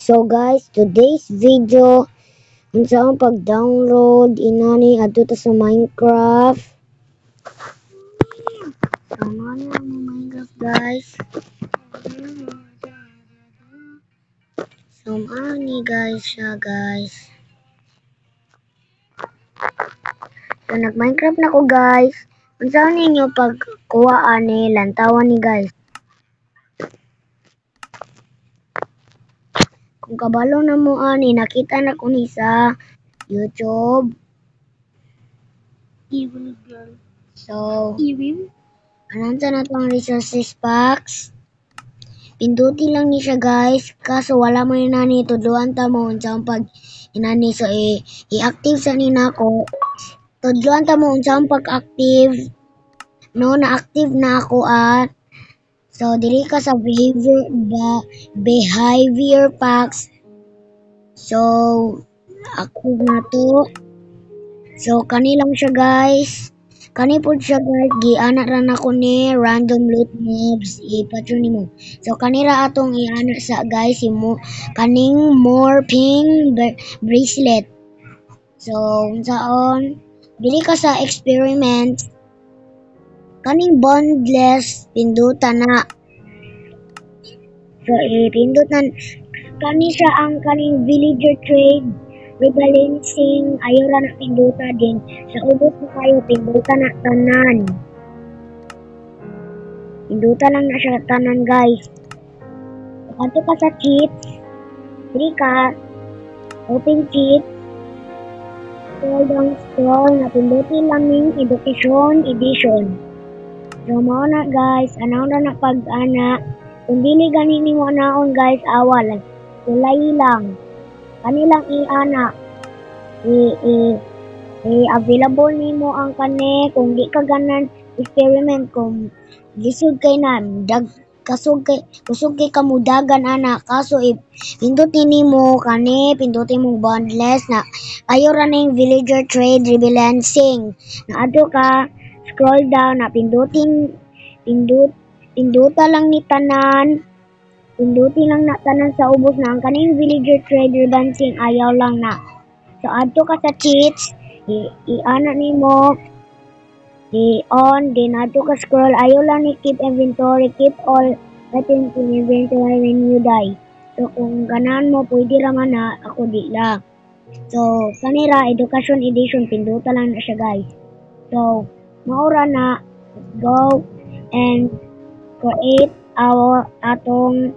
So guys, today's video unsa ang pag-download inani adto ta sa Minecraft. So mani ang Minecraft guys. So mani guys siya guys. So nag-Minecraft na ko guys. Unsa ninyo pagkuha ani lantawan ni guys. Kung kabalo na mo ani nakita na ko ni sa YouTube. So, anansa na itong resources packs. Pinduti lang ni siya guys. Kaso wala mo na ni tudluan ta mo unsang pag inani. So, i-active sa nina ko. Tudluan ta mo unsang pag-active. No, na-active na ako at so, dili ka sa behavior packs. So, active na to. So, kani lang siya guys. Kani po siya guys. Giana ra na ko ni random loot mobs. Ipatron ni mo. So, kanira atong iana sa guys. Kaning morphing bracelet. So, unsaon. Dili ka sa experiment. Kaning bondless. Pindutan na. So, ipindutan. Kani siya ang kaning villager trade. Rebalancing, ayaw ra na pinduta din. Sa ubos na kayo, pinduta na tanan. Pinduta lang na siya tanan guys. Kanto ka sa cheats. Dili ka. Open cheat. Scroll down scroll. Napinduti lang yung education edition. So mao na guys. Anaw na pag-ana. Kung dili ganini mo naon guys, awal. Sulay lang. Kanilang i-ana available nimo ang kane kung di ka ganan experiment kung lisod kay na kusog kay kamudagan ana kaso pindutin nimo kani pindutin mo bondless na ayo ra na yung villager trade rebalancing na adto ka scroll down na pinduta lang ni tanan. Pinduti lang na tanan sa ubos na ang kaning villager trade rebalancing ayaw lang na. So adto ka sa cheats, i-ana nimo, i-on, din adto ka scroll, ayaw lang ni keep inventory, keep all items in inventory when you die. So kung ganan mo, pwede raman na, ako di lang. So kanira, education edition, pinduta lang na siya guys. So, maura na, let's go and create our atong